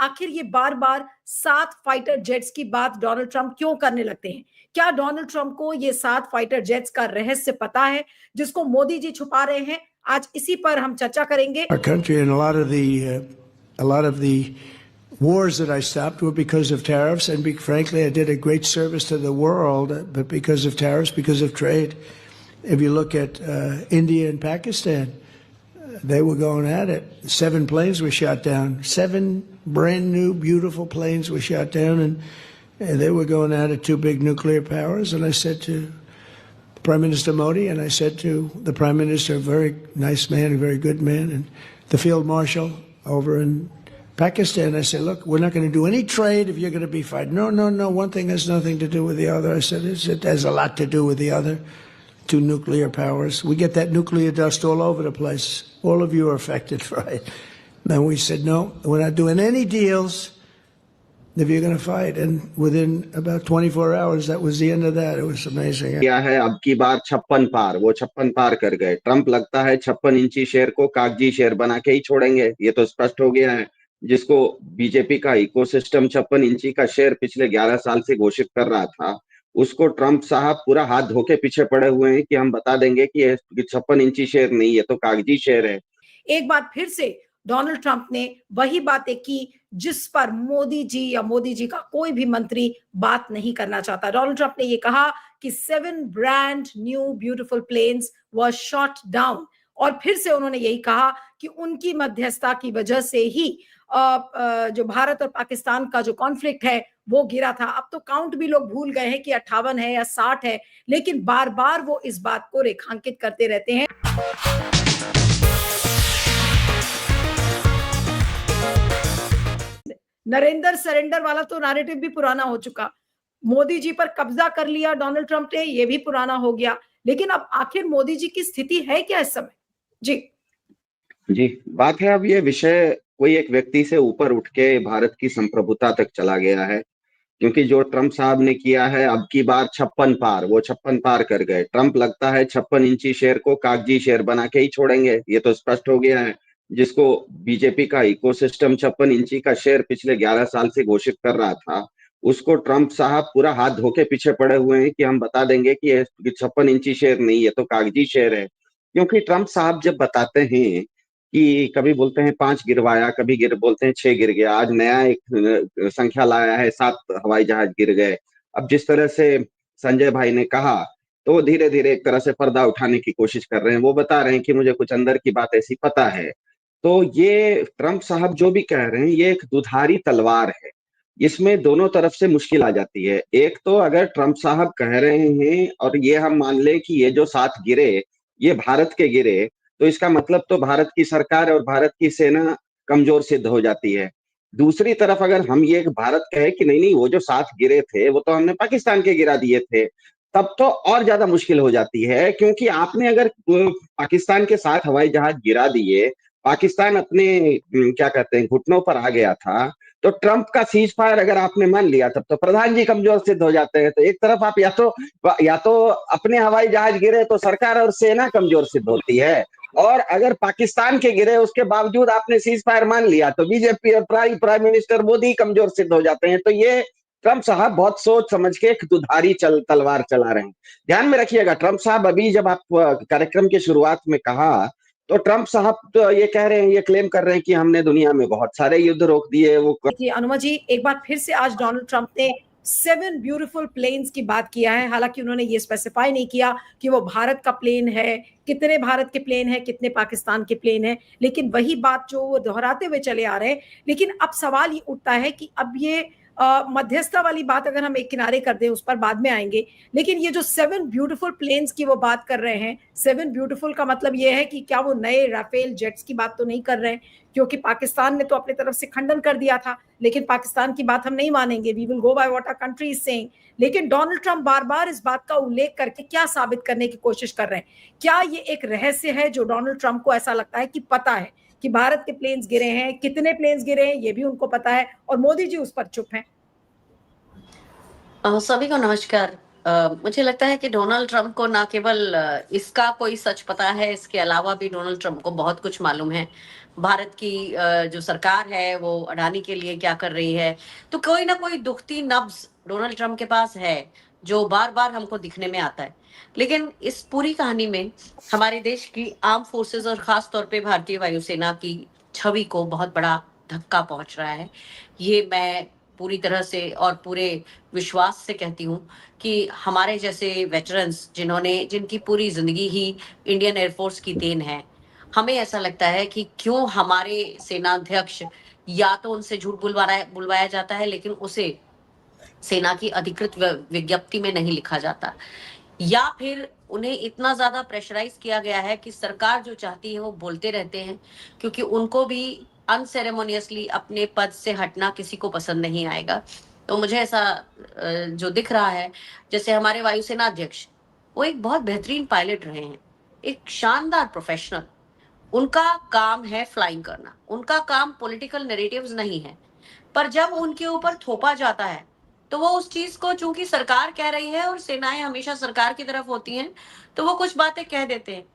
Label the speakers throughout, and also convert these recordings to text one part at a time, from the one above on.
Speaker 1: आखिर ये बार बार 7 fighter jets की बात डोनाल्ड ट्रंप क्यों करने लगते हैं? क्या डोनाल्ड ट्रंप को ये 7 फाइटर जेट्स का रहस्य पता है जिसको मोदी जी छुपा रहे हैं? आज इसी पर हम चर्चा करेंगे।
Speaker 2: Our country and a lot of the wars that I stopped were because of tariffs, and frankly, I did a great service to the world, but because of tariffs, because of trade. If you look at India and Pakistan, they were going at it. 7 planes were shot down. 7 brand new, beautiful planes were shot down, and they were going at it, 2 big nuclear powers. And I said to Prime Minister Modi, and I said to the Prime Minister, a very nice man, a very good man, and the Field Marshal over in Pakistan, I said, look, we're not going to do any trade if you're going to be fighting. No, no, no, one thing has nothing to do with the other. I said, it has a lot to do with the other. 2 nuclear powers. We get that nuclear dust all over the place. All of you are affected, right? And we said, no, we're not doing any deals if you're going to fight. And within about 24 hours, that was the end of that. It was amazing.
Speaker 3: क्या है अब की बार 56 पार, वो 56 पार कर गए। Trump लगता है 56 इंची शेर को कागजी शेर बना के ही छोड़ेंगे, ये तो स्पष्ट हो गया है। जिसको बीजेपी का इकोसिस्टम 56 इंची का शेर पिछले 11 साल से घोषित कर रहा था, उसको ट्रंप साहब पूरा हाथ धो के पीछे पड़े हुए हैं कि हम बता देंगे कि ये 56 इंची शेर नहीं है, तो कागजी शेर है।
Speaker 1: एक बार फिर से डोनाल्ड ट्रंप ने वही बातें की जिस पर मोदी जी या मोदी जी का कोई भी मंत्री बात नहीं करना चाहता। डोनाल्ड ट्रंप ने ये कहा कि 7 ब्रांड न्यू ब्यूटीफुल प्लेन्स वर शॉट डाउन, और फिर से उन्होंने यही कहा कि उनकी मध्यस्थता की वजह से ही जो भारत और पाकिस्तान का जो कॉन्फ्लिक्ट है वो गिरा था। अब तो काउंट भी लोग भूल गए हैं कि 58 है या 60 है, लेकिन बार बार वो इस बात को रेखांकित करते रहते हैं। नरेंद्र सरेंडर वाला तो नैरेटिव भी पुराना हो चुका। मोदी जी पर कब्जा कर लिया डोनाल्ड ट्रंप ने, ये भी पुराना हो गया। लेकिन अब आखिर मोदी जी की स्थिति है क्या इस समय?
Speaker 3: जी, बात है अब ये विषय कोई एक व्यक्ति से ऊपर उठ के भारत की संप्रभुता तक चला गया है, क्योंकि जो ट्रंप साहब ने किया है अब की बार 56 पार, वो 56 पार कर गए। ट्रंप लगता है 56 इंची शेर को कागजी शेर बना के ही छोड़ेंगे, ये तो स्पष्ट हो गया है। जिसको बीजेपी का इकोसिस्टम 56 इंची का शेर पिछले 11 साल से घोषित कर रहा था, उसको ट्रंप साहब पूरा हाथ धो के पीछे पड़े हुए हैं कि हम बता देंगे कि ये 56 इंची शेर नहीं है, तो कागजी शेर है। क्योंकि ट्रंप साहब जब बताते हैं कि कभी बोलते हैं 5 गिरवाया, कभी बोलते हैं 6 गिर गया, आज नया एक संख्या लाया है 7 हवाई जहाज गिर गए। अब जिस तरह से संजय भाई ने कहा, तो वो धीरे-धीरे एक तरह से पर्दा उठाने की कोशिश कर रहे हैं। वो बता रहे हैं कि मुझे कुछ अंदर की बात ऐसी पता है। तो ये ट्रंप साहब जो भी कह रहे हैं, ये एक दुधारी तलवार है। इसमें दोनों तरफ से मुश्किल आ जाती है। एक तो अगर ट्रंप साहब कह रहे हैं और ये हम मान लें कि ये जो 7 गिरे, ये भारत के गिरे, तो इसका मतलब तो भारत की सरकार और भारत की सेना कमजोर सिद्ध हो जाती है। दूसरी तरफ अगर हम ये भारत कहे कि नहीं, नहीं, वो जो 7 गिरे थे, वो तो हमने पाकिस्तान के गिरा दिए थे, तब तो और ज्यादा मुश्किल हो जाती है, क्योंकि आपने अगर पाकिस्तान के 7 हवाई जहाज गिरा दिए, पाकिस्तान अपने क्या कहते हैं घुटनों पर आ गया था, तो ट्रंप का सीज फायर अगर आपने मान लिया, तब तो प्रधान जी कमजोर सिद्ध हो जाते हैं। तो एक तरफ आप या तो अपने हवाई जहाज गिरे तो सरकार और सेना कमजोर सिद्ध होती है, और अगर पाकिस्तान के गिरे उसके बावजूद आपने सीज फायर मान लिया, तो बीजेपी और प्राइम मिनिस्टर मोदी कमजोर सिद्ध हो जाते हैं। तो ये ट्रंप साहब बहुत सोच समझ के एक दुधारी तलवार चला रहे हैं। ध्यान में रखिएगा, ट्रंप साहब अभी जब आप कार्यक्रम की शुरुआत में कहा, तो ट्रंप साहब तो ये कह रहे हैं, ये क्लेम कर रहे हैं कि हमने दुनिया में बहुत सारे युद्ध रोक दिए। वो
Speaker 1: देखिए अनुमा जी, एक बार फिर से आज डोनाल्ड ट्रंप ने 7 ब्यूटीफुल प्लेन्स की बात किया है। हालांकि उन्होंने ये स्पेसिफाई नहीं किया कि वो भारत का प्लेन है, कितने भारत के प्लेन है, कितने पाकिस्तान के प्लेन है, लेकिन वही बात जो वो दोहराते हुए चले आ रहे हैं। लेकिन अब सवाल ये उठता है कि अब ये मध्यस्थता वाली बात अगर हम एक किनारे कर दें, उस पर बाद में आएंगे, लेकिन ये जो 7 ब्यूटीफुल प्लेन्स की वो बात कर रहे हैं, 7 ब्यूटीफुल का मतलब ये है कि क्या वो नए राफेल जेट्स की बात तो नहीं कर रहे हैं, क्योंकि पाकिस्तान ने तो अपनी तरफ से खंडन कर दिया था, लेकिन पाकिस्तान की बात हम नहीं मानेंगे, we will go by what our country is saying. लेकिन डोनाल्ड ट्रंप बार बार इस बात का उल्लेख करके क्या साबित करने की कोशिश कर रहे हैं? क्या ये एक रहस्य है जो डोनाल्ड ट्रंप को ऐसा लगता है कि पता है कि भारत के प्लेन्स गिरे हैं, कितने प्लेन्स गिरे हैं ये भी उनको पता है, और मोदी जी उस पर चुप हैं?
Speaker 4: सभी को नमस्कार। मुझे लगता है कि डोनाल्ड ट्रंप को ना केवल इसका कोई सच पता है, इसके अलावा भी डोनाल्ड ट्रंप को बहुत कुछ मालूम है। भारत की जो सरकार है वो अडानी के लिए क्या कर रही है, तो कोई ना कोई दुखती नब्ज डोनाल्ड ट्रंप के पास है जो बार बार हमको दिखने में आता है। लेकिन इस पूरी कहानी में हमारे देश की आर्म फोर्सेस और खास तौर पे भारतीय वायुसेना की छवि को बहुत बड़ा धक्का पहुंच रहा है। ये मैं पूरी तरह से और पूरे विश्वास से कहती हूँ कि हमारे जैसे वेटरन्स जिनकी पूरी जिंदगी ही इंडियन एयरफोर्स की देन है, हमें ऐसा लगता है कि क्यों हमारे सेनाध्यक्ष या तो उनसे झूठ बुलवाया जाता है, लेकिन उसे सेना की अधिकृत विज्ञप्ति में नहीं लिखा जाता, या फिर उन्हें इतना ज्यादा प्रेशराइज किया गया है कि सरकार जो चाहती है वो बोलते रहते हैं, क्योंकि उनको भी अनसेरेमोनियसली अपने पद से हटना किसी को पसंद नहीं आएगा। तो मुझे ऐसा जो दिख रहा है, जैसे हमारे वायुसेना अध्यक्ष, वो एक बहुत बेहतरीन पायलट रहे हैं, एक शानदार प्रोफेशनल। उनका काम है फ्लाइंग करना, उनका काम पॉलिटिकल नैरेटिव्स नहीं है, पर जब उनके ऊपर थोपा जाता है तो वो उस चीज को, चूंकि सरकार कह रही है और सेनाएं हमेशा सरकार की तरफ होती हैं, तो वो कुछ बातें कह देते हैं।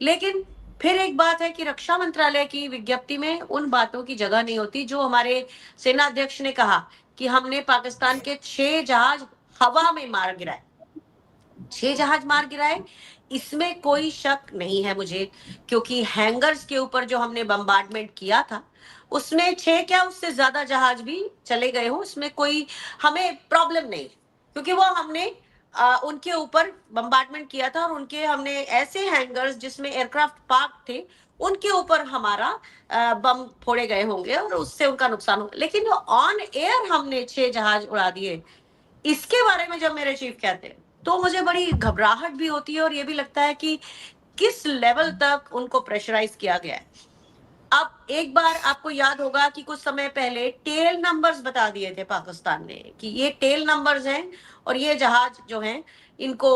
Speaker 4: लेकिन फिर एक बात है कि रक्षा मंत्रालय की विज्ञप्ति में उन बातों की जगह नहीं होती जो हमारे सेना अध्यक्ष ने कहा कि हमने पाकिस्तान के 6 जहाज हवा में मार गिराए। 6 जहाज मार गिराए, इसमें कोई शक नहीं है मुझे, क्योंकि हैंगर्स के ऊपर जो हमने बम्बार्डमेंट किया था, उसमें 6 क्या उससे ज्यादा जहाज भी चले गए हों, उसमें कोई हमें प्रॉब्लम नहीं, क्योंकि वो हमने उनके ऊपर बम्बार्डमेंट किया था और उनके हमने ऐसे हैंगर्स जिसमें एयरक्राफ्ट पार्क थे, उनके ऊपर हमारा बम फोड़े गए होंगे और उससे उनका नुकसान हो। लेकिन जो ऑन एयर हमने 6 जहाज उड़ा दिए, इसके बारे में जब मेरे चीफ कहते हैं तो मुझे बड़ी घबराहट भी होती है और ये भी लगता है कि किस लेवल तक उनको प्रेशराइज किया गया है। अब एक बार आपको याद होगा कि कुछ समय पहले टेल नंबर्स बता दिए थे पाकिस्तान ने कि ये टेल नंबर्स हैं और ये जहाज जो हैं इनको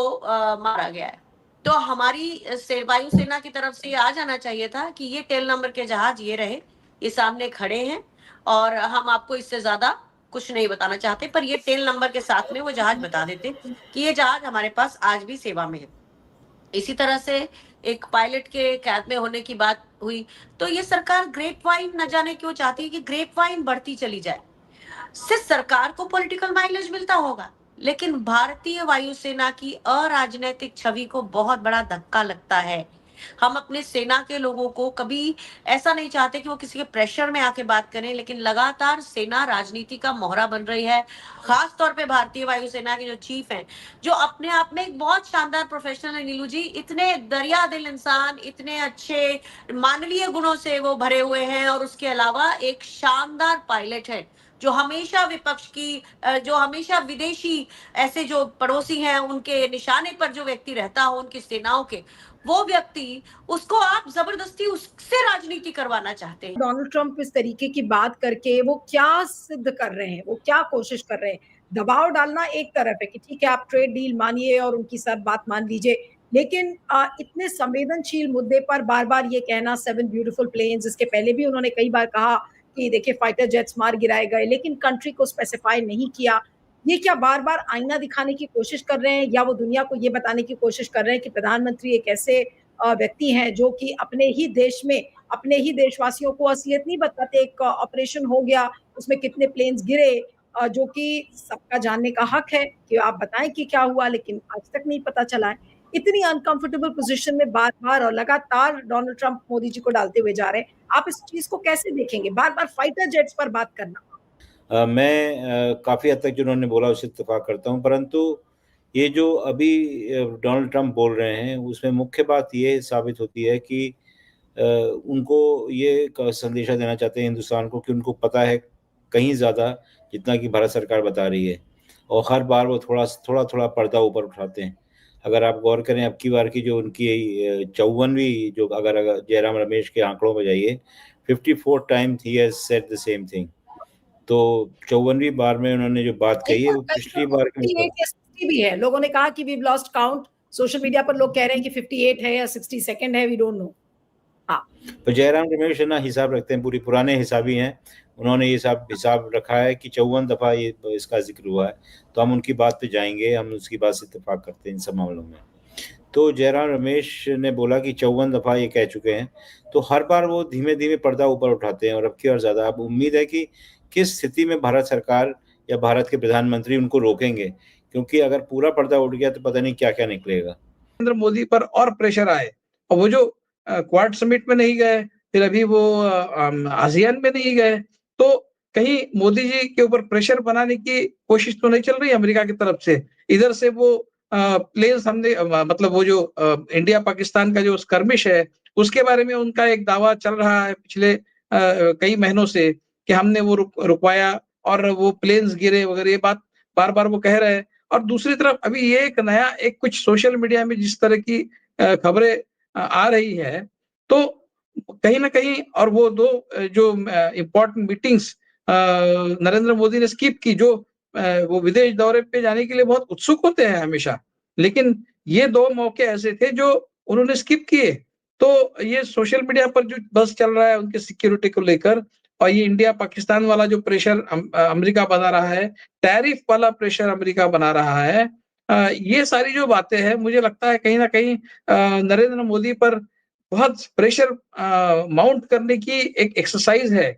Speaker 4: मारा गया है। तो हमारी वायुसेना की तरफ से ये आ जाना चाहिए था कि ये टेल नंबर के जहाज ये रहे, ये सामने खड़े हैं और हम आपको इससे ज्यादा कुछ नहीं बताना चाहते, पर ये टेल नंबर के साथ में वो जहाज बता देते कि ये जहाज हमारे पास आज भी सेवा में है। इसी तरह से एक पायलट के कैद में होने की बात हुई, तो ये सरकार ग्रेप वाइन न जाने क्यों चाहती है कि ग्रेप वाइन बढ़ती चली जाए। सिर्फ सरकार को पॉलिटिकल माइलेज मिलता होगा, लेकिन भारतीय वायुसेना की अराजनैतिक छवि को बहुत बड़ा धक्का लगता है। हम अपने सेना के लोगों को कभी ऐसा नहीं चाहते कि वो किसी के प्रेशर में आके बात करें, लेकिन लगातार सेना राजनीति का मोहरा बन रही है। खास तौर पे भारतीय वायुसेना के जो चीफ हैं, जो अपने आप में एक बहुत शानदार प्रोफेशनल है, नीलू जी, इतने दरिया दिल इंसान, इतने अच्छे मानवीय गुणों से वो भरे हुए हैं, और उसके अलावा एक शानदार पायलट है जो हमेशा विपक्ष की जो हमेशा विदेशी ऐसे जो पड़ोसी हैं उनके निशाने पर जो व्यक्ति रहता हो, उनकी सेनाओं के, वो व्यक्ति, उसको आप जबरदस्ती उससे राजनीति करवाना चाहते हैं।
Speaker 1: डोनाल्ड ट्रंप इस तरीके की बात करके वो क्या सिद्ध कर रहे हैं, वो क्या कोशिश कर रहे हैं? दबाव डालना एक तरफ है कि ठीक है आप ट्रेड डील मानिए और उनकी सब बात मान लीजिए, लेकिन इतने संवेदनशील मुद्दे पर बार-बार ये कहना 7 ब्यूटीफुल प्लेन्स, इसके पहले भी उन्होंने कई बार कहा कि देखिए फाइटर जेट्स मार गिराए गए, लेकिन कंट्री को स्पेसिफाई नहीं किया। ये क्या बार-बार आईना दिखाने की कोशिश कर रहे हैं, या वो दुनिया को ये बताने की कोशिश कर रहे हैं कि प्रधानमंत्री एक ऐसे व्यक्ति हैं जो कि अपने ही देश में अपने ही देशवासियों को असलियत नहीं बताते? एक ऑपरेशन हो गया, उसमें कितने प्लेन्स गिरे, जो कि सबका जानने का हक है कि आप बताएँ कि क्या हुआ, लेकिन आज तक नहीं पता चला है। इतनी अनकंफर्टेबल पोज़ीशन में बार-बार और लगातार डोनाल्ड ट्रंप मोदी जी को डालते हुए जा रहे हैं। आप इस चीज़ को कैसे देखेंगे? बार-बार फाइटर जेट्स पर बात करना।
Speaker 5: मैं काफ़ी हद तक जो उन्होंने बोला उससे इत्तेफ़ाक करता हूँ, परंतु ये जो अभी डोनाल्ड ट्रंप बोल रहे हैं, उसमें मुख्य बात ये साबित होती है कि उनको ये संदेशा देना चाहते हैं हिंदुस्तान को कि उनको पता है कहीं ज़्यादा जितना कि भारत सरकार बता रही है, और हर बार वो थोड़ा-थोड़ा पर्दा ऊपर उठाते हैं। अगर आप गौर करें, अब की बार की जो उनकी 54वीं, जो अगर जयराम रमेश के आंकड़ों में जाइए, 54 times he has said the same thing. तो 54वीं बार में उन्होंने जो बात कही है वो पिछली बार के
Speaker 1: 58 या 60 भी है। लोगों ने कहा कि we have lost count. Social media पर लोग कह रहे हैं कि 58 है या 62nd है, वी डोंट नो। हाँ।
Speaker 5: तो जयराम रमेश है ना, हिसाब रखते हैं, पूरी पुराने हिसाबी हैं। उन्होंने ये हिसाब रखा है कि 54 दफ़ा ये इसका जिक्र हुआ है, तो हम उनकी बात पे जाएंगे, हम उसकी बात से इत्तेफाक करते हैं इन सब मामलों में। तो जयराम रमेश ने बोला कि 54 दफा ये कह चुके हैं, तो हर बार वो धीमे धीमे पर्दा ऊपर उठाते हैं और अब की और ज्यादा। अब उम्मीद है कि किस स्थिति में भारत सरकार या भारत के प्रधानमंत्री उनको रोकेंगे, क्योंकि अगर पूरा पर्दा उठ गया तो पता नहीं क्या क्या निकलेगा।
Speaker 6: नरेंद्र मोदी पर और प्रेशर आए, और वो जो क्वाड समिट में नहीं गए, फिर अभी वो आसियान में नहीं गए, तो कहीं मोदी जी के ऊपर प्रेशर बनाने की कोशिश तो नहीं चल रही अमेरिका की तरफ से। इधर से वो प्लेन्स हमने मतलब वो जो इंडिया पाकिस्तान का जो स्कर्मिश है, उसके बारे में उनका एक दावा चल रहा है पिछले कई महीनों से कि हमने वो रुकवाया और वो प्लेन्स गिरे वगैरह, ये बात बार-बार वो कह रहे हैं। और दूसरी तरफ अभी ये एक नया एक कुछ सोशल मीडिया में जिस तरह की खबरें आ रही है, तो कहीं न कहीं और वो 2 जो इम्पोर्टेंट मीटिंग्स नरेंद्र मोदी ने स्किप की, जो वो विदेश दौरे पे जाने के लिए बहुत उत्सुक होते हैं हमेशा, लेकिन ये 2 मौके ऐसे थे जो उन्होंने स्किप किए। तो ये सोशल मीडिया पर जो बज़ चल रहा है उनकी सिक्योरिटी को लेकर, और ये इंडिया पाकिस्तान वाला जो प्रेशर अमेरिका बना रहा है, टैरिफ वाला प्रेशर अमेरिका बना रहा है, ये सारी जो बातें हैं मुझे लगता है कहीं न कहीं नरेंद्र मोदी पर बहुत प्रेशर माउंट करने की एक एक्सरसाइज़ है